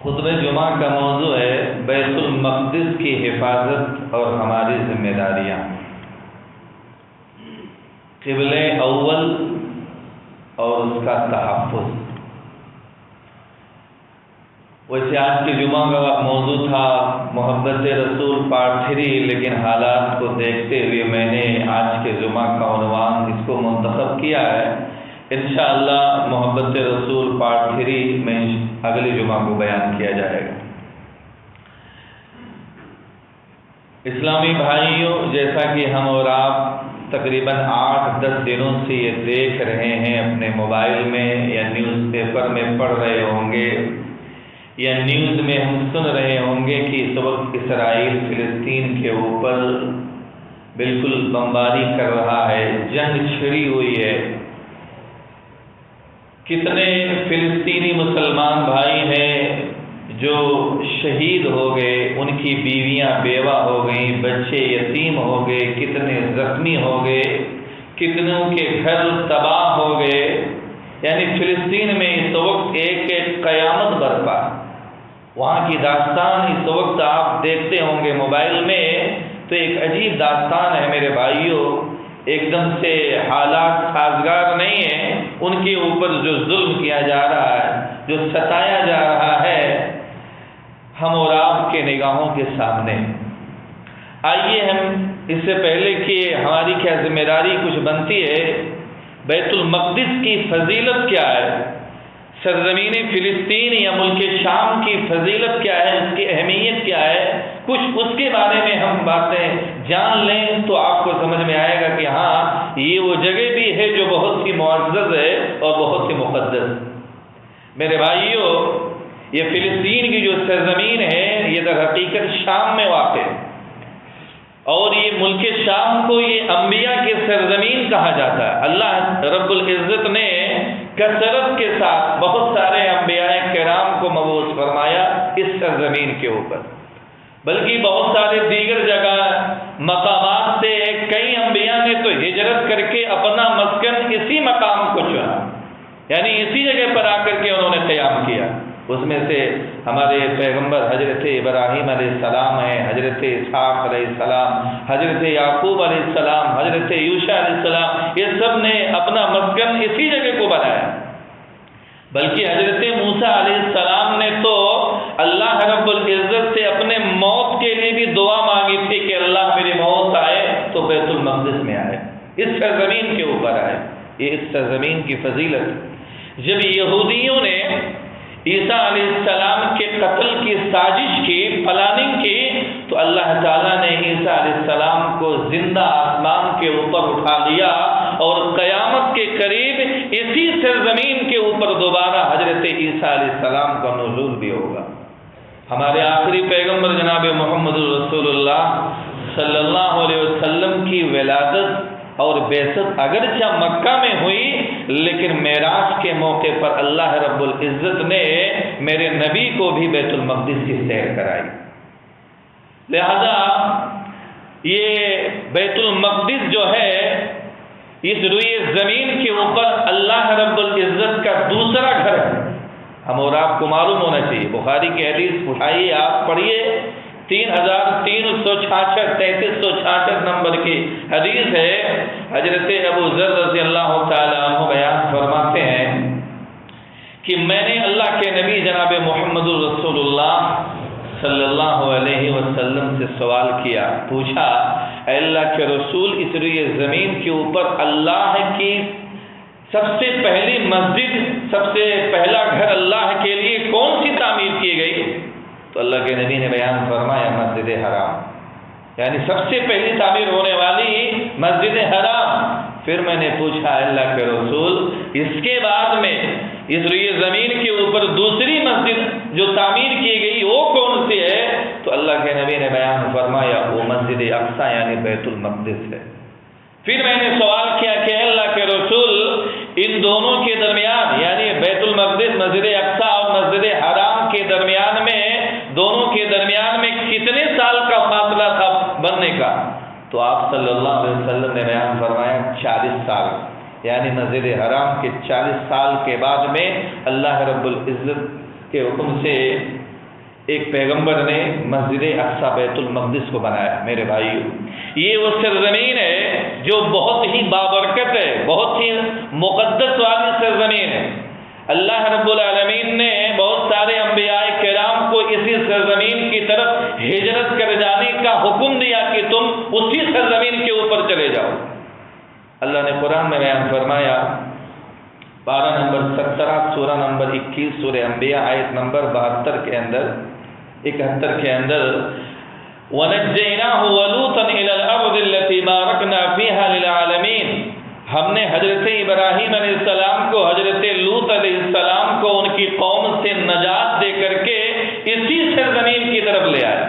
خطبہ جمعہ کا موضوع ہے بیت المقدس کی حفاظت اور ہماری ذمہ داریاں، قبلہ اول اور اس کا تحفظ۔ ویسے آج کے جمعہ کا موضوع تھا محبت رسول پارٹ 3، لیکن حالات کو دیکھتے ہوئے میں نے آج کے جمعہ کا عنوان اس کو منتخب کیا ہے۔ انشاءاللہ محبت رسول پارٹ 3 میں اگلے جمعہ کو بیان کیا جائے گا۔ اسلامی بھائیوں، جیسا کہ ہم اور آپ تقریباً 8-10 دنوں سے یہ دیکھ رہے ہیں، اپنے موبائل میں یا نیوز پیپر میں پڑھ رہے ہوں گے یا نیوز میں ہم سن رہے ہوں گے کہ اس وقت اسرائیل فلسطین کے اوپر بالکل بمباری کر رہا ہے، جنگ چھڑی ہوئی ہے۔ کتنے فلسطینی مسلمان بھائی ہیں جو شہید ہو گئے، ان کی بیویاں بیوہ ہو گئیں، بچے یتیم ہو گئے، کتنے زخمی ہو گئے، کتنوں کے گھر تباہ ہو گئے۔ یعنی فلسطین میں اس وقت ایک قیامت برپا۔ وہاں کی داستان اس وقت آپ دیکھتے ہوں گے موبائل میں، تو ایک عجیب داستان ہے میرے بھائیوں۔ ایک دم سے حالات سازگار نہیں ہیں، ان کے اوپر جو ظلم کیا جا رہا ہے، جو ستایا جا رہا ہے، ہم اور آپ کے نگاہوں کے سامنے۔ آئیے ہم اس سے پہلے کہ ہماری کیا ذمہ داری کچھ بنتی ہے، بیت المقدس کی فضیلت کیا ہے، سرزمین فلسطین یا ملک شام کی فضیلت کیا ہے، اس کی اہمیت کیا ہے، کچھ اس کے بارے میں ہم باتیں جان لیں تو آپ کو سمجھ میں آئے گا کہ ہاں یہ وہ جگہ بھی ہے جو بہت ہی معزز ہے اور بہت ہی مقدس۔ میرے بھائیوں، یہ فلسطین کی جو سرزمین ہے یہ در حقیقت شام میں واقع ہے، اور یہ ملک شام کو یہ انبیاء کی سرزمین کہا جاتا ہے۔ اللہ رب العزت نے کثرت کے ساتھ بہت سارے انبیاء کرام کو مبعوث فرمایا اس سرزمین کے اوپر، بلکہ بہت سارے دیگر جگہ مقامات سے کئی انبیاء نے تو ہجرت کر کے اپنا مسکن اسی مقام کو چنا، یعنی اسی جگہ پر آ کر کے انہوں نے قیام کیا۔ اس میں سے ہمارے پیغمبر حضرت ابراہیم علیہ السلام ہیں، حضرت اسحاق علیہ السلام، حضرت یعقوب علیہ السلام، حضرت یوشع علیہ السلام، یہ سب نے اپنا مسکن اسی جگہ کو بنایا۔ بلکہ حضرت موسیٰ علیہ السلام نے تو اللہ رب العزت سے اپنے موت کے لیے بھی دعا مانگی تھی کہ اللہ میری موت آئے تو بیت المقدس میں آئے، اس سرزمین کے اوپر آئے۔ یہ اس سرزمین کی فضیلت۔ جب یہودیوں نے عیسیٰ علیہ السلام کے قتل کی سازش کی، پلاننگ کی، تو اللہ تعالیٰ نے عیسیٰ علیہ السلام کو زندہ آسمان کے اوپر اٹھا لیا، اور قیامت کے قریب اسی سرزمین کے اوپر دوبارہ حضرت عیسیٰ علیہ السلام کا نزول بھی ہوگا۔ ہمارے آخری پیغمبر جناب محمد رسول اللہ صلی اللہ علیہ وسلم کی ولادت اور بعثت اگرچہ مکہ میں ہوئی، لیکن معراج کے موقع پر اللہ رب العزت نے میرے نبی کو بھی بیت المقدس کی سیر کرائی۔ لہذا یہ بیت المقدس جو ہے اس روئے زمین کے اوپر اللہ رب العزت کا دوسرا گھر ہے۔ ہم اور آپ کو معلوم ہونا چاہیے، بخاری کی حدیث اٹھائیے، آپ پڑھیے، 3366 نمبر کی حدیث ہے۔ حضرت ابو ذر رضی اللہ تعالیٰ عنہ بیان فرماتے ہیں کہ میں نے اللہ کے نبی جناب محمد رسول اللہ صلی اللہ علیہ وسلم سے سوال کیا، پوچھا، اے اللہ کے رسول، اس روئے زمین کے اوپر اللہ کی سب سے پہلی مسجد، سب سے پہلا گھر اللہ کے لیے کون سی تعمیر کی گئی؟ تو اللہ کے نبی نے بیان فرمایا مسجد حرام، یعنی سب سے پہلی تعمیر ہونے والی مسجد حرام۔ پھر میں نے پوچھا، اللہ کے رسول، اس کے بعد میں اس روئے زمین کے اوپر دوسری مسجد جو تعمیر کی گئی وہ کون سی ہے؟ تو اللہ کے نبی نے بیان فرمایا وہ مسجد اقصی یعنی بیت المقدس ہے۔ پھر میں نے سوال کیا کہ اللہ کے رسول، ان دونوں کے درمیان یعنی بیت المقدس، مسجد اقصی اور مسجد حرام کے درمیان میں، دونوں کے درمیان میں کتنے سال کا فاصلہ تھا بننے کا؟ تو آپ صلی اللہ علیہ وسلم نے بیان فرمایا 40 سال، یعنی مسجد حرام کے 40 سال کے بعد میں اللہ رب العزت کے حکم سے ایک پیغمبر نے مسجد اقصی بیت المقدس کو بنایا. میرے بھائیو، یہ وہ سرزمین ہے جو بہت ہی بابرکت ہے، بہت ہی مقدس والی سرزمین ہے. اللہ رب العالمین نے بہت سارے انبیاء کرام کو اسی سرزمین کی طرف ہجرت کر جانے کا حکم دیا کہ تم اسی سرزمین کے اوپر چلے جاؤ. اللہ نے قرآن میں بیان فرمایا، پارہ نمبر 17 سورہ نمبر 21 سورہ انبیاء آیت نمبر 71 کے اندر 71 کے اندر وَنَجَّيْنَاهُ وَلُوطًا إِلَى الْأَرْضِ الَّتِي بَارَكْنَا فِيهَا لِلْعَالَمِينَ. ہم نے حضرت ابراہیم علیہ السلام کو، حضرت لوط علیہ السلام کو ان کی قوم سے نجات دے کر کے اسی سرزمین کی طرف لے آئے.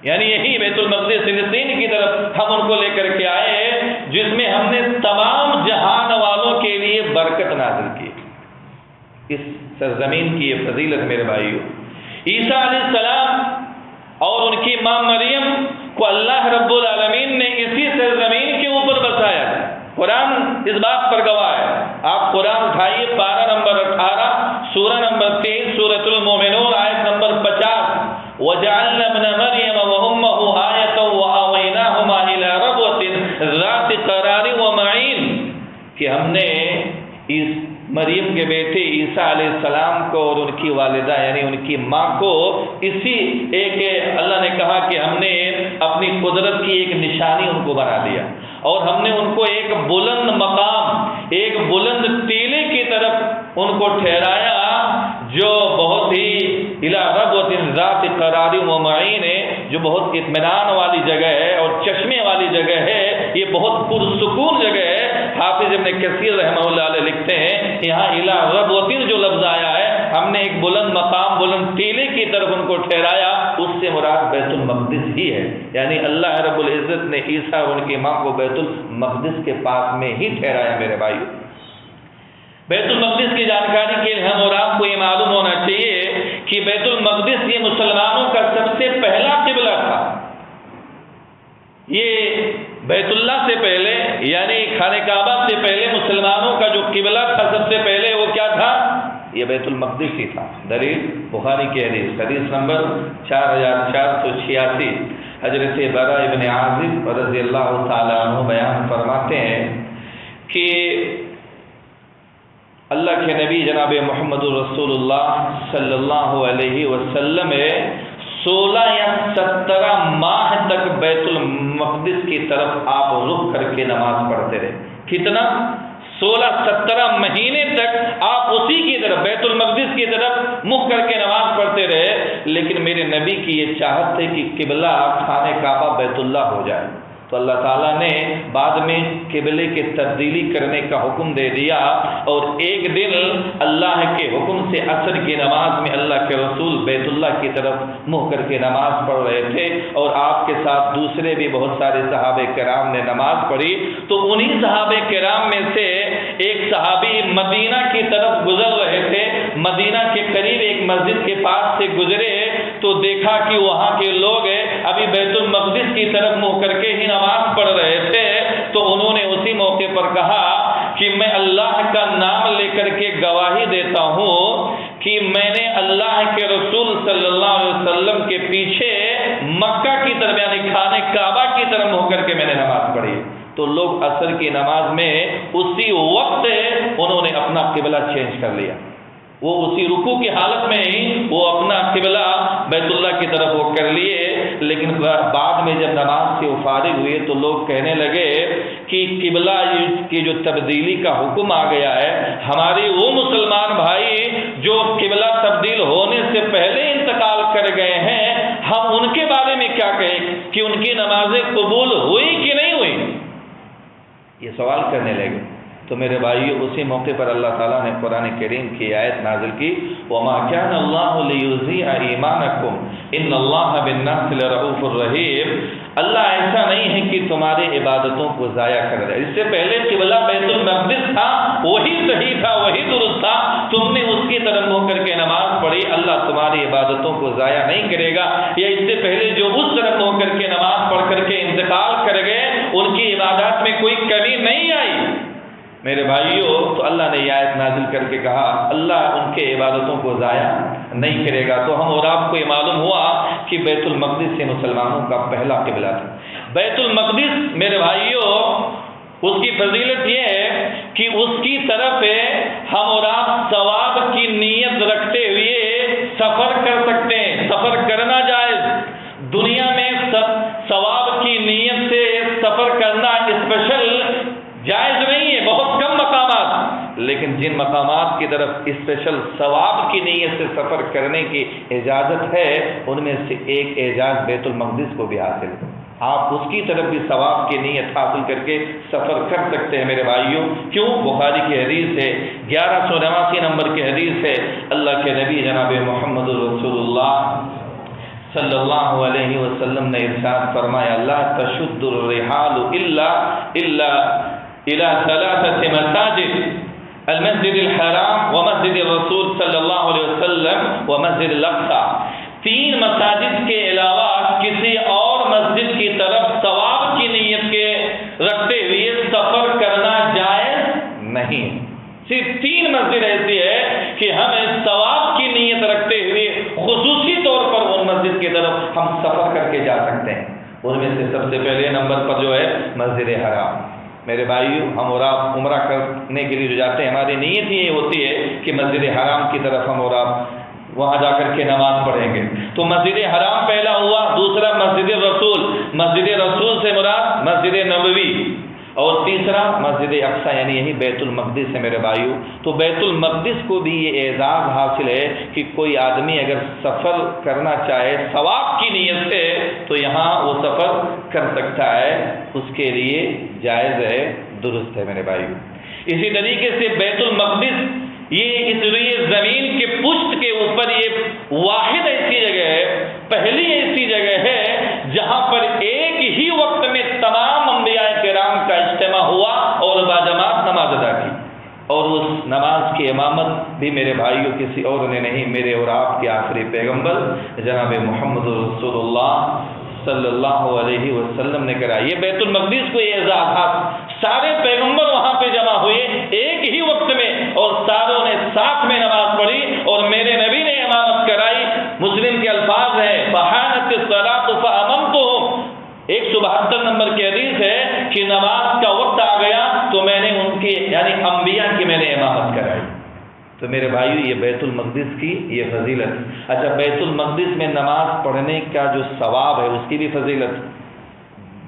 یعنی یہی بیت المقدس فلسطین کی طرف ہم ان کو لے کر کے آئے، جس میں ہم نے تمام جہان والوں کے لیے برکت نازل کی. اس سرزمین کی یہ فضیلت میرے بھائیو. عیسیٰ علیہ السلام اور ان کی ماں مریم کو اللہ رب العالمین نے اسی سرزمین کے اوپر بسایا. قرآن اس بات پر گواہ ہے. آپ قرآن اٹھائیے، پارہ نمبر 18 سورہ نمبر 3 سورۃ المومنون آیت نمبر 50. وَجَعَلْنَا ابْنَ مَرْيَمَ وَأُمَّهُ آیَةً وَآوَيْنَاهُمَا إِلَىٰ رَبْوَةٍ ذَاتِ قَرَارٍ وَمَعِینٍ. کہ ہم نے اس مریم کے بیٹے عیسیٰ علیہ السلام کو اور ان کی والدہ یعنی ان کی ماں کو اسی ایک، اللہ نے کہا کہ ہم نے اپنی قدرت کی ایک نشانی ان کو بنا دیا، اور ہم نے ان کو ایک بلند مقام، ایک بلند ٹیلے کی طرف ان کو ٹھہرایا، جو بہت ہی اِلیٰ رَبْوَةٍ ذَاتِ قَرَارٍ وَمَعِینٍ ہے، جو بہت اطمینان والی جگہ ہے اور چشمے والی جگہ ہے. یہ بہت پرسکون جگہ ہے. حافظ ابن کثیر رحمہ اللہ علیہ لکھتے ہیں، یہاں اِلیٰ رَبْوَةٍ جو لفظ آیا ہے، ہم نے ایک بلند مقام، بلند ٹیلے کی طرف ان کو ٹھہرایا. اس سے مراد بیت المقدس ہی ہے. یعنی اللہ رب العزت نے عیسیٰ اور ان کی ماں کو بیت المقدس کے پاس میں ہی ٹھہرایا. میرے بھائی، بیت المقدس کی جانکاری کے لیے ہم اور آپ کو یہ معلوم ہونا چاہیے کہ بیت المقدس یہ مسلمانوں کا سب سے پہلا قبلہ تھا. یہ بیت اللہ سے پہلے یعنی خانہ کعبہ سے پہلے مسلمانوں کا جو قبلہ تھا سب سے پہلے وہ کیا تھا؟ یہ بیت المقدس ہی تھا. دلیل بخاری کی حدیث نمبر 4486. حضرت براء ابن عازب رضی اللہ تعالیٰ عنہ بیان فرماتے ہیں کہ اللہ کے نبی جناب محمد رسول اللہ صلی اللہ علیہ وسلم 16 یا 17 ماہ تک بیت المقدس کی طرف آپ رخ کر کے نماز پڑھتے رہے. کتنا؟ 16-17 مہینے تک آپ اسی کی طرف بیت المقدس کی طرف منہ کر کے نماز پڑھتے رہے. لیکن میرے نبی کی یہ چاہت تھی کہ قبلہ خانہ کعبہ بیت اللہ ہو جائے، تو اللہ تعالیٰ نے بعد میں قبلے کے تبدیلی کرنے کا حکم دے دیا. اور ایک دن اللہ کے حکم سے عصر کی نماز میں اللہ کے رسول بیت اللہ کی طرف منہ کر کے نماز پڑھ رہے تھے، اور آپ کے ساتھ دوسرے بھی بہت سارے صحابہ کرام نے نماز پڑھی. تو انہی صحابہ کرام میں سے ایک صحابی مدینہ کی طرف گزر رہے تھے. مدینہ کے قریب ایک مسجد کے پاس سے گزرے تو دیکھا کہ وہاں کے لوگ ابھی بیت المقدس کی طرف منہ کر کے ہی نماز پڑھ رہے تھے. تو انہوں نے اسی موقع پر کہا کہ میں اللہ کا نام لے کر کے گواہی دیتا ہوں کہ میں نے اللہ کے رسول صلی اللہ علیہ وسلم کے پیچھے مکہ کی طرف یعنی خانہ کعبہ کی طرف منہ کر کے میں نے نماز پڑھی. تو لوگ عصر کی نماز میں اسی وقت انہوں نے اپنا قبلہ چینج کر لیا. وہ اسی رکوع کی حالت میں ہی وہ اپنا قبلہ بیت اللہ کی طرف وہ کر لیے. لیکن بعد میں جب نماز سے وہ فارغ ہوئے تو لوگ کہنے لگے کہ قبلہ کی جو تبدیلی کا حکم آ گیا ہے، ہمارے وہ مسلمان بھائی جو قبلہ تبدیل ہونے سے پہلے انتقال کر گئے ہیں، ہم ان کے بارے میں کیا کہیں کہ ان کی نمازیں قبول ہوئی کہ نہیں ہوئی؟ یہ سوال کرنے لگے. تو میرے بھائیو، اسی موقع پر اللہ تعالیٰ نے قرآن کریم کی آیت نازل کی، وَمَا كَانَ اللَّهُ لِيُضِيعَ إِيمَانَكُمْ إِنَّ اللَّهَ بِالنَّاسِ لَرَءُوفٌ رَحِيمٌ. اللہ ایسا نہیں ہے کہ تمہاری عبادتوں کو ضائع کر دے. اس سے پہلے قبلہ بیت المقدس تھا، وہی صحیح تھا، وہی درست تھا، تم نے اس کی طرف منہ کر کے نماز پڑھی، اللہ تمہاری عبادتوں کو ضائع نہیں کرے گا. یا اس سے پہلے جو اس طرف منہ کر کے نماز پڑھ کر کے انتقال کر گئے، ان کی عبادات میں کوئی کمی نہیں آئی. میرے بھائیوں، تو اللہ نے یہ آیت نازل کر کے کہا اللہ ان کے عبادتوں کو ضائع نہیں کرے گا۔ تو ہم اور آپ کو یہ معلوم ہوا کہ بیت المقدس سے مسلمانوں کا پہلا قبلہ تھا۔ بیت المقدس میرے بھائیوں، اس کی فضیلت یہ ہے کہ اس کی طرف ہم اور آپ ثواب کی نیت رکھتے ہوئے سفر کر سکتے ہیں۔ سفر کرنا جائز، دنیا میں ثواب کی نیت سے سفر کرنا اسپیشل جائز نہیں ہے، بہت کم مقامات، لیکن جن مقامات کی طرف اسپیشل ثواب کی نیت سے سفر کرنے کی اجازت ہے ان میں سے ایک اعزاز بیت المقدس کو بھی حاصل ہے۔ آپ اس کی طرف بھی ثواب کی نیت حاصل کر کے سفر کر سکتے ہیں میرے بھائیوں۔ کیوں؟ بخاری کی حدیث ہے، 1189 نمبر کی حدیث ہے، اللہ کے نبی جناب محمد رسول اللہ صلی اللہ علیہ وسلم نے ارشاد فرمایا لا تشد الرحال الا الى ثلاثه مساجد المسجد الحرام ومسجد الرسول صلی اللہ علیہ وسلم ومسجد الاقصی۔ 3 مساجد کے علاوہ کسی اور مسجد کی طرف ثواب کی نیت کے رکھتے ہوئے سفر کرنا جائز نہیں۔ صرف 3 مسجد ایسی ہے کہ ہم ثواب کی نیت رکھتے ہوئے خصوصی طور پر ان مسجد کی طرف ہم سفر کر کے جا سکتے ہیں۔ ان میں سے سب سے پہلے نمبر پر جو ہے مسجد حرام۔ میرے بھائیو، ہم اور آپ عمرہ کرنے کے لیے جو جاتے ہیں ہماری نیت یہ ہوتی ہے کہ مسجد حرام کی طرف ہم اور آپ وہاں جا کر کے نماز پڑھیں گے۔ تو مسجد حرام پہلا ہوا، دوسرا مسجد رسول، مسجد رسول سے مراد مسجد نبوی، اور تیسرا مسجد اقصی یعنی یہی بیت المقدس ہے میرے بھائیو۔ تو بیت المقدس کو بھی یہ اعزاز حاصل ہے کہ کوئی آدمی اگر سفر کرنا چاہے ثواب کی نیت سے تو یہاں وہ سفر کر سکتا ہے، اس کے لیے جائز ہے، درست ہے میرے بھائیو۔ اسی طریقے سے بیت المقدس یہ اس لیے زمین کے پشت کے اوپر یہ واحد ایسی جگہ ہے، پہلی ایسی جگہ ہے جہاں پر ایک ہی وقت میں تمام انبیاء کرام کا اجتماع ہوا اور باجماعت نماز ادا کی، اور اس نماز کی امامت بھی میرے بھائیوں کسی اور نے نہیں، میرے اور آپ کے آخری پیغمبر جناب محمد رسول اللہ صلی اللہ علیہ وسلم نے کرا۔ یہ بیت المقدس کو یہ اعزاز، سارے پیغمبر وہاں پہ جمع ہوئے ایک ہی وقت میں اور ساروں نے ساتھ میں نماز پڑھی اور میرے نبی نے امامت کرائی۔ مسلم کے الفاظ ہیں فحانت الصلاۃ فاممتهم، 172 نمبر کی حدیث ہے کہ نماز کا وقت آ گیا تو میں نے ان کی یعنی انبیاء کی میں نے امامت کرائی۔ تو میرے بھائیو، یہ بیت المقدس کی یہ فضیلت۔ اچھا، بیت المقدس میں نماز پڑھنے کا جو ثواب ہے اس کی بھی فضیلت،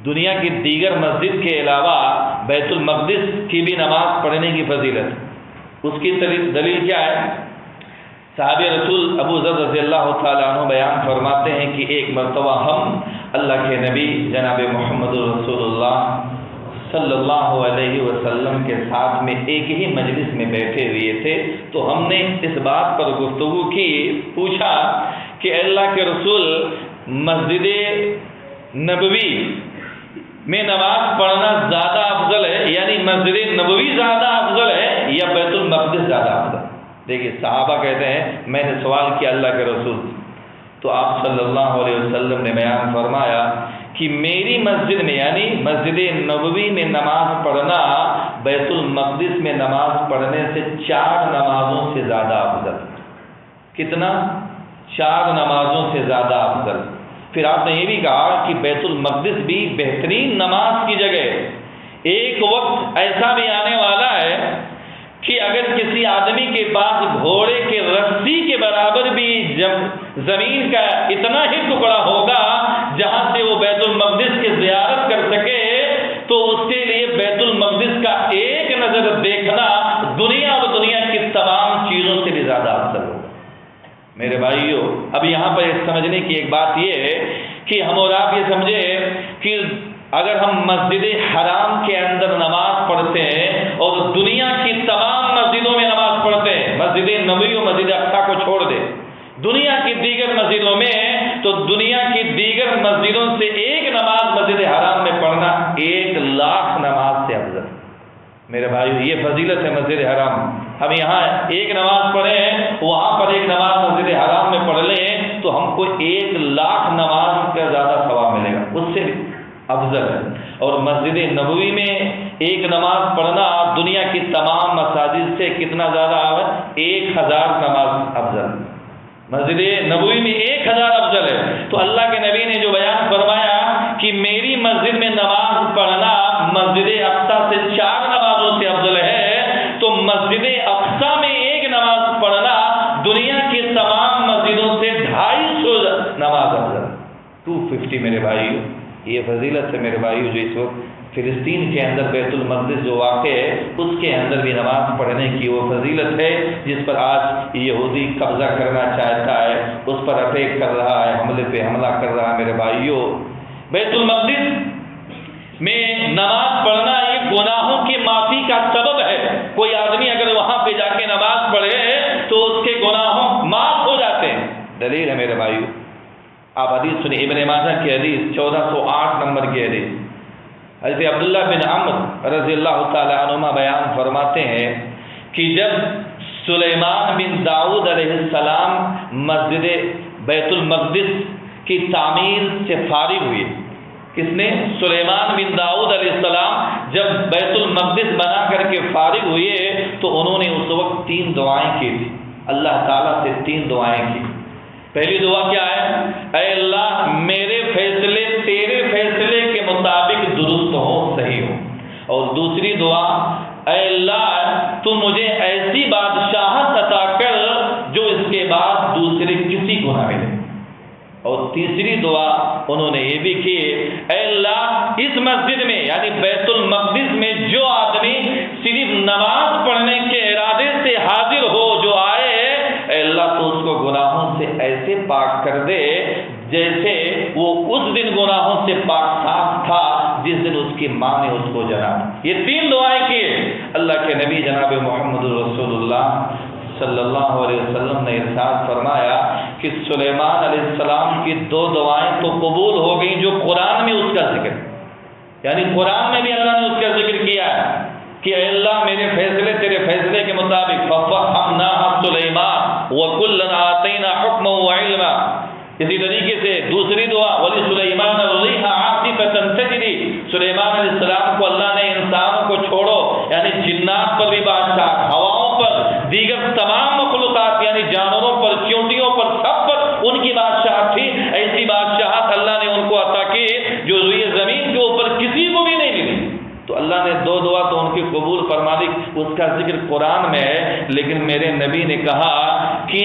دنیا کی دیگر مسجد کے علاوہ بیت المقدس کی بھی نماز پڑھنے کی فضیلت۔ اس کی دلیل کیا ہے؟ صحابی رسول ابو ذر رضی اللہ تعالیٰ عنہ بیان فرماتے ہیں کہ ایک مرتبہ ہم اللہ کے نبی جناب محمد رسول اللہ صلی اللہ علیہ وسلم کے ساتھ میں ایک ہی مجلس میں بیٹھے ہوئے تھے، تو ہم نے اس بات پر گفتگو کی، پوچھا کہ اللہ کے رسول مسجد نبوی میں نماز پڑھنا زیادہ افضل ہے، یعنی مسجد نبوی زیادہ افضل ہے یا بیت المقدس زیادہ افضل؟ دیکھیے صحابہ کہتے ہیں میں نے سوال کیا اللہ کے رسول، تو آپ صلی اللہ علیہ وسلم نے بیان فرمایا کہ میری مسجد میں یعنی مسجد نبوی میں نماز پڑھنا بیت المقدس میں نماز پڑھنے سے 4 نمازوں سے زیادہ افضل۔ کتنا؟ 4 نمازوں سے زیادہ افضل۔ پھر آپ نے یہ بھی کہا کہ بیت المقدس بھی بہترین نماز کی جگہ ہے۔ ایک وقت ایسا بھی آنے والا ہے کہ اگر کسی آدمی کے پاس گھوڑے کے رسی کے برابر بھی زمین کا اتنا ہی ٹکڑا ہوگا جہاں سے وہ بیت المقدس کی زیارت کر سکے تو اس کے لیے بیت المقدس کا ایک نظر دیکھنا دنیا اور دنیا کی تمام چیزوں سے بھی زیادہ افضل ہوگا۔ میرے بھائیو، اب یہاں پر سمجھنے کی ایک بات یہ ہے کہ ہم اور آپ یہ سمجھے کہ اگر ہم مسجد حرام کے اندر نماز پڑھتے ہیں اور دنیا کی تمام مسجدوں میں نماز پڑھتے ہیں، مسجد نبوی و مسجد اقصی کو چھوڑ دے، دنیا کی دیگر مسجدوں میں، تو دنیا کی دیگر مسجدوں سے ایک نماز مسجد حرام میں پڑھنا 1,00,000 نماز سے افضل۔ میرے بھائیو، یہ فضیلت ہے مسجد حرام۔ ہم یہاں ایک نماز پڑھے ہیں، وہاں پر ایک نماز مسجد حرام میں پڑھ لیں تو ہم کو 1,00,000 نماز کا زیادہ ثواب ملے گا، اس سے بھی افضل ہے، اور مسجد نبوی میں ایک نماز پڑھنا دنیا کی تمام مساجد سے کتنا زیادہ ہے؟ 1000 نماز افضل۔ مسجد نبوی میں 1000 افضل ہے۔ تو اللہ کے نبی نے جو بیان فرمایا کہ میری مسجد میں نماز پڑھنا مسجد اقصی سے 4 نمازوں سے افضل ہے، تو مسجد اقصی میں ایک نماز پڑھنا دنیا کی تمام مسجدوں سے 250 نماز افضل، 250 میرے بھائیو۔ یہ فضیلت ہے میرے بھائیو، جو اس وقت فلسطین کے اندر بیت المقدس جو واقع ہے اس کے اندر بھی نماز پڑھنے کی وہ فضیلت ہے جس پر آج یہودی قبضہ کرنا چاہتا ہے، اس پر اٹیک کر رہا ہے، حملے پہ حملہ کر رہا ہے میرے بھائیو۔ بیت المقدس میں نماز پڑھنا یہ گناہوں کی معافی کا سبب ہے۔ کوئی آدمی اگر وہاں پہ جا کے نماز پڑھے تو اس کے گناہوں معاف ہو جاتے ہیں۔ دلیل ہے میرے بھائیو، آپ حدیث سنیں، ابن ماجہ کی حدیث 1408 نمبر کی حدیث، حضرت عبداللہ بن عمرو رضی اللہ تعالی عنہما بیان فرماتے ہیں کہ جب سلیمان بن داؤد علیہ السلام مسجد بیت المقدس کی تعمیر سے فارغ ہوئے، کس نے؟ سلیمان بن داؤد علیہ السلام جب بیت المقدس بنا کر کے فارغ ہوئے تو انہوں نے اس وقت 3 دعائیں کی تھی، اللہ تعالیٰ سے 3 دعائیں کی۔ پہلی دعا کیا ہے؟ اے اللہ میرے فیصلے تیرے فیصلے کے مطابق درست ہو، صحیح ہو۔ اور دوسری دعا، اے اللہ تو مجھے ایسی بادشاہت عطا کر جو اس کے بعد دوسرے کسی کو نہ ملے۔ اور تیسری دعا انہوں نے یہ بھی کی، اے اللہ اس مسجد میں یعنی بیت المقدس میں جو آدمی صرف نماز پڑھنے کے ارادے سے حاضر ہو، جو آئے، اے اللہ تو اس کو گناہوں سے ایسے پاک کر دے جیسے وہ اس دن گناہوں سے پاک صاف تھا جس دن اس کی ماں نے اس کو جنا۔ یہ 3 دعائیں کیے۔ اللہ کے نبی جناب محمد رسول اللہ صلی اللہ علیہ وسلم نے ارشاد فرمایا کہ سلیمان علیہ السلام کی 2 دعائیں تو قبول ہو گئیں جو قرآن میں اس کا ذکر، یعنی قرآن میں بھی اللہ نے اس کا ذکر کیا ہے کہ اے اللہ میرے فیصلے تیرے فیصلے کے مطابق فَفَهَّمْنَاهَا سُلَيْمَانَ وَكُلًّا آتَيْنَا حُكْمًا وَعِلْمًا۔ اسی طریقے سے دوسری دعا وَلِسُلَيْمَانَ الرِّيحَ عَاصِفَةً تَجْرِي، سلیمان علیہ السلام کو اللہ نے انسانوں کو چھوڑو یعنی جنات پر بھی بادشاہ، ہواؤں پر، دیگر تمام مخلوقات یعنی جانوروں پر، چیونٹیوں پر، سب پر ان کی بادشاہت تھی۔ ایسی بادشاہت اللہ نے ان کو عطا کی جو روئے زمین کے اوپر کسی کو بھی نہیں ملی۔ تو اللہ نے 2 دعا تو ان کی قبول فرما لی، اس کا ذکر قرآن میں ہے، لیکن میرے نبی نے کہا کہ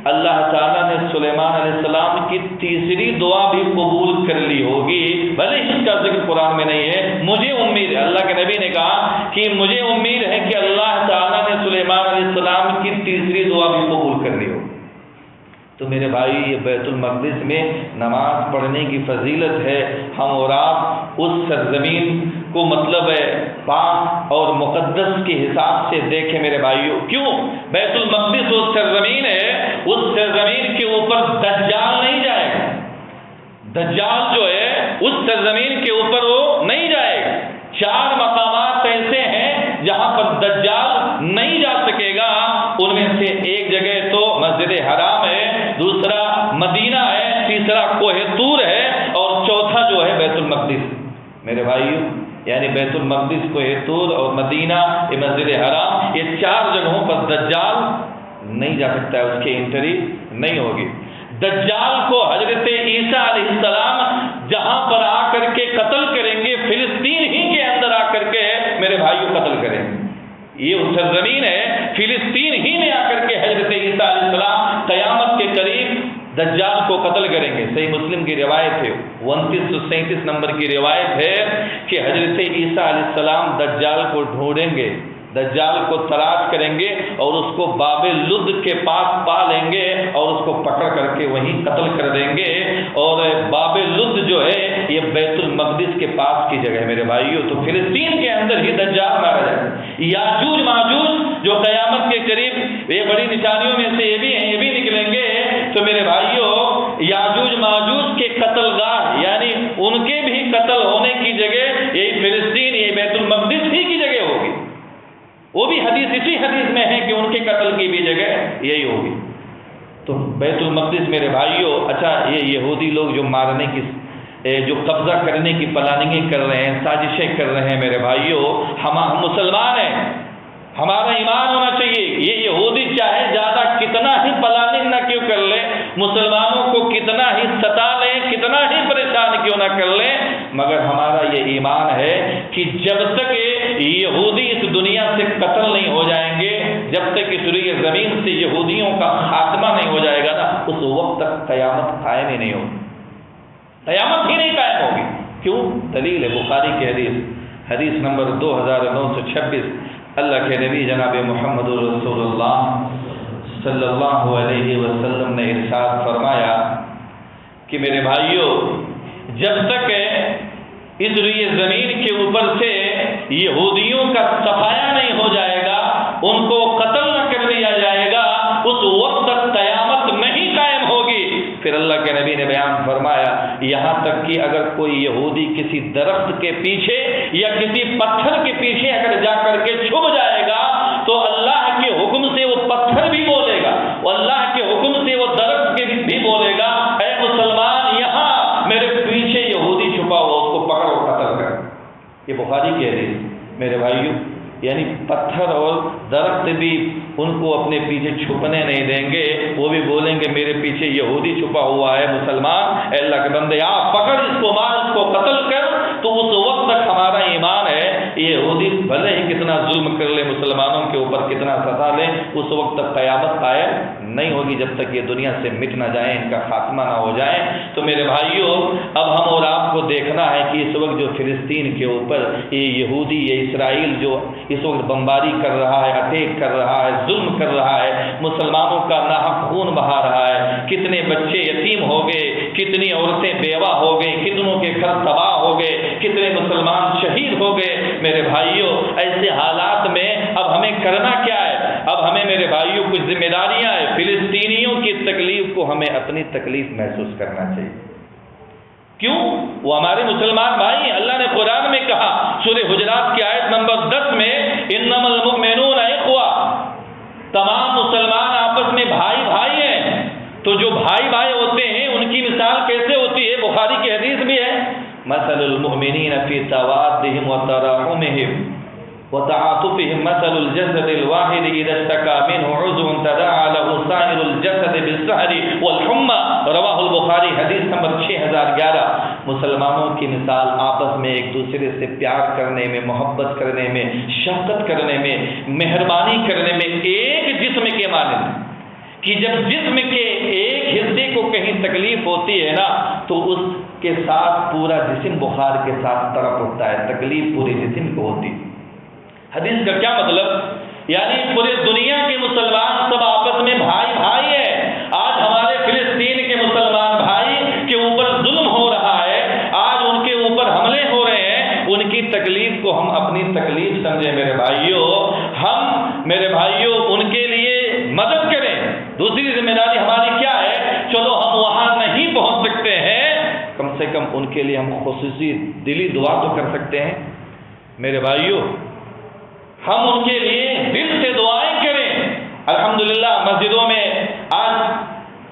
اللہ تعالیٰ نے سلیمان علیہ السلام کی تیسری دعا بھی قبول کر لی ہوگی، بھلے اس کا ذکر قرآن میں نہیں ہے۔ مجھے امید ہے، اللہ کے نبی نے کہا کہ مجھے امید ہے کہ اللہ تعالیٰ نے سلیمان علیہ السلام کی تیسری دعا بھی قبول کر لی ہوگی۔ تو میرے بھائی یہ بیت المقدس میں نماز پڑھنے کی فضیلت ہے۔ ہم اور آپ اس سرزمین کو مطلب ہے پاک اور مقدس کے حساب سے دیکھیں میرے بھائیوں۔ کیوں؟ بیت المقدس وہ سرزمین ہے، اس سرزمین کے اوپر دجال نہیں جائے گا۔ دجال جو ہے اس سرزمین کے اوپر وہ نہیں جائے گا۔ 4 مقامات ایسے ہیں جہاں پر دجال نہیں جا سکے گا، ان میں سے ایک جگہ تو مسجد حرام ہے، دوسرا مدینہ ہے، تیسرا کوہ طور ہے، اور چوتھا جو ہے بیت المقدس۔ میرے بھائیو یعنی بیت المقدس، کوہ طور اور مدینہ، یہ مسجد حرام، یہ 4 جگہوں پر دجال نہیں جا سکتا ہے، اس کی انٹری نہیں ہوگی۔ دجال کو حضرت عیسیٰ علیہ السلام جہاں پر آ کر کے قتل کریں گے، فلسطین ہی کے اندر آ کر کے میرے بھائیو قتل کریں گے۔ یہ سرزمین ہے، فلسطین ہی میں آ کر کے حضرت عیسیٰ علیہ السلام قیامت کے قریب دجال کو قتل کریں گے۔ صحیح مسلم کی روایت ہے، 2937 نمبر کی روایت ہے کہ حضرت عیسیٰ علیہ السلام دجال کو ڈھونڈیں گے، دجال کو تلاش کریں گے اور اس کو باب لد کے پاس پا لیں گے اور اس کو پکڑ کر کے وہیں قتل کر دیں گے۔ اور باب لد جو ہے یہ بیت المقدس کے پاس کی جگہ ہے میرے بھائیوں۔ تو فلسطین کے اندر ہی دجال مارا جائے۔ یاجوج ماجوج جو قیامت کے قریب یہ بڑی نشانیوں میں سے یہ بھی ہیں، یہ بھی نکلیں گے۔ تو میرے بھائیوں یاجوج ماجوج کے قتل گاہ یعنی ان کے بھی قتل ہونے کی جگہ یہی فلسطین، یہ بیت المقدس ہی کی جگہ ہوگی۔ وہ بھی حدیث اسی حدیث میں ہے کہ ان کے قتل کی بھی جگہ یہی ہوگی۔ تو بیت المقدس میرے بھائیوں، اچھا یہ یہودی لوگ جو مارنے کی جو قبضہ کرنے کی پلاننگیں کر رہے ہیں، سازشیں کر رہے ہیں، میرے بھائیوں ہم مسلمان ہیں، ہمارا ایمان ہونا چاہیے۔ یہ یہودی چاہے زیادہ کتنا ہی پلاننگ نہ کیوں کر لے، مسلمانوں کو کتنا ہی ستا لیں، کتنا ہی پریشان کیوں نہ کر لیں، مگر ہمارا یہ ایمان ہے کہ جب تک یہودی اس دنیا سے قتل نہیں ہو جائیں گے، جب تک اس روئے زمین سے یہودیوں کا خاتمہ نہیں ہو جائے گا نا، اس وقت تک قیامت قائم ہی نہیں ہوگی، قیامت ہی نہیں قائم ہوگی۔ کیوں؟ دلیل ہے بخاری کی حدیث نمبر 2926، اللہ کے نبی جناب محمد رسول اللہ صلی اللہ علیہ وسلم نے ارشاد فرمایا کہ میرے بھائیوں جب تک اس روئے زمین کے اوپر سے یہودیوں کا صفایا نہیں ہو جائے گا، ان کو قتل نہ کر دیا جائے گا، اس وقت تک قیامت نہیں قائم ہوگی۔ پھر اللہ کے نبی نے بیان فرمایا یہاں تک کہ اگر کوئی یہودی کسی درخت کے پیچھے یا کسی پتھر کے پیچھے اگر جا کر کے چھپ جائے گا تو اللہ کے حکم سے وہ پتھر بھی بولے گا، اللہ کے حکم سے وہ درخت کے بھی بولے گا اے مسلمان یہاں میرے پیچھے یہودی چھپا ہوا، اس کو پکڑو قتل کر۔ یہ بخاری کی حدیث میرے بھائیوں، یعنی پتھر اور درخت بھی ان کو اپنے پیچھے چھپنے نہیں دیں گے، وہ بھی بولیں گے میرے پیچھے یہودی چھپا ہوا ہے، مسلمان اے اللہ کے بندے آپ پکڑ اس کو، مار اس کو، قتل کر۔ تو اس وقت تک ہمارا ایمان ہے یہودی بھلے ہی کتنا ظلم کر لے، مسلمانوں کے اوپر کتنا سزا لے، اس وقت تک قیامت قائم نہیں ہوگی جب تک یہ دنیا سے مٹ نہ جائیں، ان کا خاتمہ نہ ہو جائے۔ تو میرے بھائیوں اب ہم اور آپ کو دیکھنا ہے کہ اس وقت جو فلسطین کے اوپر یہ یہودی، یہ اسرائیل جو اس وقت بمباری کر رہا ہے، اٹیک کر رہا ہے، ظلم کر رہا ہے، مسلمانوں کا ناحق خون بہا رہا ہے، کتنے بچے یتیم ہو گئے، کتنی عورتیں بیوہ ہو گئی، کتنوں کے گھر تباہ ہو گئے، کتنے مسلمان شہید ہو گئے۔ میرے بھائیوں ایسے حالات میں اب ہمیں کرنا کیا ہے؟ اب ہمیں میرے بھائیوں کچھ ذمہ داریاں ہیں۔ فلسطینیوں کی تکلیف کو ہمیں اپنی تکلیف محسوس کرنا چاہیے۔ کیوں؟ وہ ہمارے مسلمان بھائی ہیں۔ اللہ نے قرآن میں کہا سورہ حجرات کی آیت نمبر 10 میں انما المؤمنون اخوہ، تمام مسلمان آپس میں بھائی بھائی ہیں۔ تو جو بھائی بھائی ہوتے ہیں ان کی مثال کیسے ہوتی ہے؟ بخاری کی حدیث بھی ہے مثل المؤمنین فی توادہم وتراحمہم وتعاطفهم مثل الجسد الواحد اذا اشتكى منه عضو تداعى له سائر الجسد بالسهر والحمى، رواہ البخاری حدیث نمبر 6011۔ مسلمانوں کی مثال آپس میں ایک دوسرے سے پیار کرنے میں، محبت کرنے میں، شفقت کرنے میں، مہربانی کرنے میں ایک جسم کے مانند کہ جب جسم کے ایک حصے کو کہیں تکلیف ہوتی ہے نا تو اس کے ساتھ پورا جسم بخار کے ساتھ تڑپ اٹھتا ہے، تکلیف پورے جسم کو ہوتی۔ حدیث کا کیا مطلب؟ یعنی پورے دنیا کے مسلمان سب آپس میں بھائی بھائی ہیں۔ آج ہمارے فلسطین کے مسلمان بھائی کے اوپر ظلم ہو رہا ہے، آج ان کے اوپر حملے ہو رہے ہیں، ان کی تکلیف کو ہم اپنی تکلیف سمجھیں میرے بھائیوں، ہم میرے بھائیوں ان کے لیے مدد کریں۔ دوسری ذمہ داری ہماری کیا ہے؟ چلو ہم وہاں نہیں پہنچ سکتے ہیں، کم سے کم ان کے لیے ہم خصوصی دلی دعا تو کر سکتے ہیں۔ میرے بھائیوں ہم ان کے لیے دل سے دعائیں کریں۔ الحمدللہ مسجدوں میں آج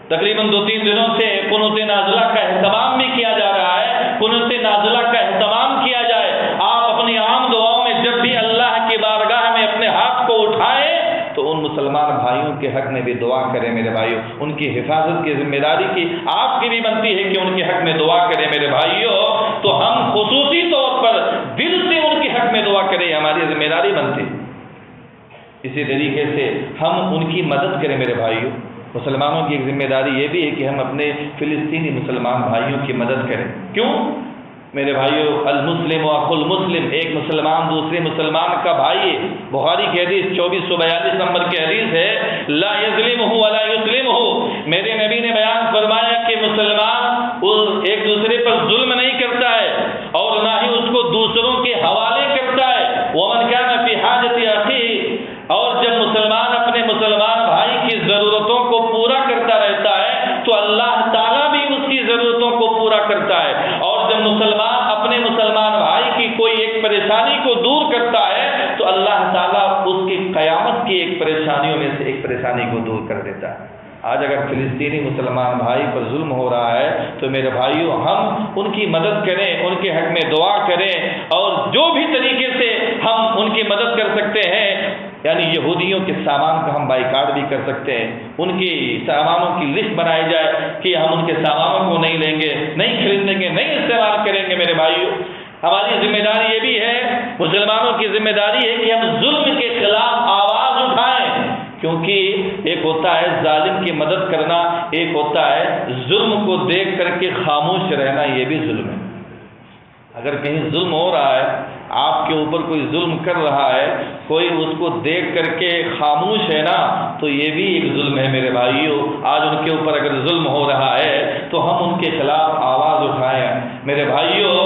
تقریباً 2-3 دنوں سے قنوت نازلہ کا اہتمام بھی کیا جا رہا ہے۔ قنوت نازلہ کا اہتمام کیا جائے۔ آپ اپنی عام دعاؤں میں جب بھی اللہ کی بارگاہ میں اپنے ہاتھ کو اٹھائیں تو ان مسلمان بھائیوں کے حق میں بھی دعا کریں میرے بھائیوں۔ ان کی حفاظت کی ذمہ داری کی آپ کی بھی بنتی ہے کہ ان کے حق میں دعا کریں میرے بھائیوں۔ تو ہم خصوصی طور پر دل سے ان کے حق میں دعا کریں، ہماری ذمہ داری بنتی۔ اسی طریقے سے ہم ان کی مدد کریں میرے بھائیوں۔ مسلمانوں کی ایک ذمہ داری یہ بھی ہے کہ ہم اپنے فلسطینی مسلمان بھائیوں کی مدد کریں۔ کیوں؟ میرے بھائیوں المسلم اخو المسلم، ایک مسلمان دوسرے مسلمان کا بھائی ہے۔ بخاری کی حدیث 2442 نمبر کی حدیث ہے لا یظلمہ ولا یسلمہ، میرے نبی نے بیان فرمایا کہ مسلمان ایک دوسرے پر ظلم نہیں کرتا ہے اور نہ ہی اس کو دوسروں کے حوالے کرتا ہے۔ ومن کان فی حاجت اخیہ، اور جب مسلمان اپنے مسلمان بھائی کی ضرورتوں کو پورا کرتا رہتا ہے تو اللہ تعالیٰ بھی اس کی ضرورتوں کو پورا کرتا ہے، اور جب مسلمان اپنے مسلمان بھائی کی کوئی ایک پریشانی کو دور کرتا ہے تو اللہ تعالیٰ اس کی قیامت کی ایک پریشانیوں میں سے ایک پریشانی کو دور کر دیتا ہے۔ آج اگر فلسطینی مسلمان بھائی پر ظلم ہو رہا ہے تو میرے بھائیوں ہم ان کی مدد کریں، ان کے حق میں دعا کریں، اور جو بھی طریقے سے ہم ان کی مدد کر سکتے ہیں، یعنی یہودیوں کے سامان کا ہم بائیکاٹ بھی کر سکتے ہیں، ان کی سامانوں کی لسٹ بنائی جائے کہ ہم ان کے سامانوں کو نہیں لیں گے، نہیں خریدیں گے، نہیں استعمال کریں گے۔ میرے بھائیوں ہماری ذمہ داری یہ بھی ہے، مسلمانوں کی ذمہ داری ہے کہ ہم ظلم کے خلاف آواز اٹھائیں، کیونکہ ایک ہوتا ہے ظالم کی مدد کرنا، ایک ہوتا ہے ظلم کو دیکھ کر کے خاموش رہنا، یہ بھی ظلم ہے۔ اگر کہیں ظلم ہو رہا ہے، آپ کے اوپر کوئی ظلم کر رہا ہے، کوئی اس کو دیکھ کر کے خاموش ہے نا، تو یہ بھی ایک ظلم ہے میرے بھائیوں۔ آج ان کے اوپر اگر ظلم ہو رہا ہے تو ہم ان کے خلاف آواز اٹھائیں۔ میرے بھائیوں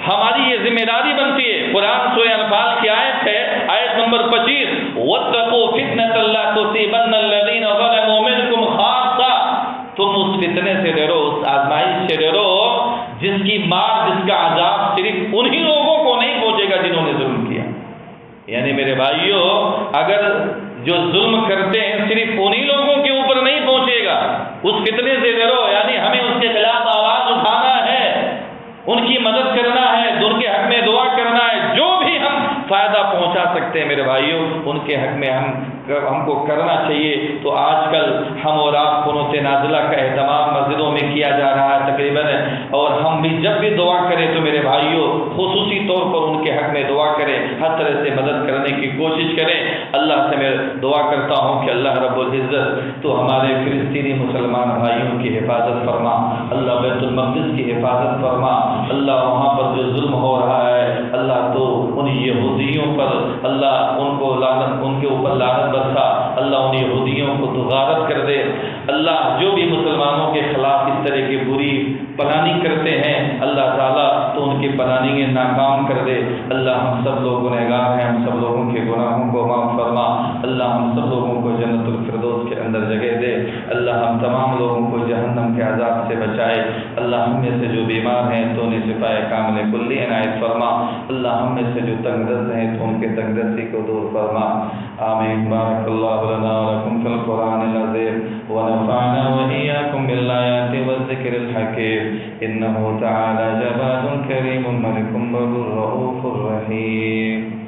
ہماری یہ ذمہ داری بنتی ہے۔ قرآن سورہ انفال کی آیت ہے، آیت نمبر 25، وَاتَّقُوا فِتْنَةً لَا تُصِيبَنَّ الَّذِينَ ظَلَمُوا مِنْكُمْ خَاصَّةً، تم اس فتنے سے ڈرو، اس آزمائش سے ڈرو جس کی مار، جس کا عذاب صرف انہی لوگوں کو نہیں پہنچے گا جنہوں نے ظلم کیا۔ یعنی میرے بھائیوں اگر جو ظلم کرتے ہیں صرف انہی لوگوں کے اوپر نہیں پہنچے گا، اس فتنے سے ڈرو، یعنی ہمیں اس کے خلاف آواز اٹھانا ہے، ان کی مدد کرنا ہے، ان کے حق میں دعا کرنا ہے، جو بھی ہم فائدہ پہنچا سکتے ہیں میرے بھائیوں ان کے حق میں ہم کو کرنا چاہیے۔ تو آج کل ہم اور آپ قنوت نازلہ کا اہتمام مسجدوں میں کیا جا رہا ہے تقریباً، اور ہم بھی جب بھی دعا کریں تو میرے بھائیوں خصوصی طور پر ان کے حق میں دعا کریں، ہر طرح سے مدد کرنے کی کوشش کریں۔ اللہ سے میں دعا کرتا ہوں کہ اللہ رب العزت تو ہمارے فلسطینی مسلمان بھائیوں کی حفاظت فرما، اللہ بیت المقدس کی حفاظت فرما، اللہ وہاں پر جو ظلم ہو رہا ہے اللہ تو ان یہودیوں پر اللہ ان کو لعنت، ان کے اوپر لعنت برسا، اللہ ان یہودیوں کو تو غارت کر دے۔ اللہ جو بھی مسلمانوں کے خلاف اس طرح کی بری پلاننگ کرتے ہیں اللہ تعالیٰ تو ان کی پلاننگیں ناکام کر دے۔ اللہ ہم سب لوگ گنہگار ہیں، ہم سب لوگوں کے گناہوں کو معاف فرما، اللہ ہم سب لوگوں کو جنت الفردوس کے اندر جگہ دے، اللہ ہم تمام لوگوں کو جہنم کے عذاب سے بچائے۔ اللہ ہم میں سے جو بیمار ہیں تو انہیں شفاء کامل کلی عنایت فرما، اللہ ہم میں سے جو تنگ دست ہیں تو ان کے تنگ دستی کو دور فرما۔ آمین۔ بارک اللہ لنا ولکم فی القرآن العظیم ونفعنا وإياكم بالآيات والذکر الحکیم، انہ تعالی جواد کریم ملک بر رؤوف رحیم۔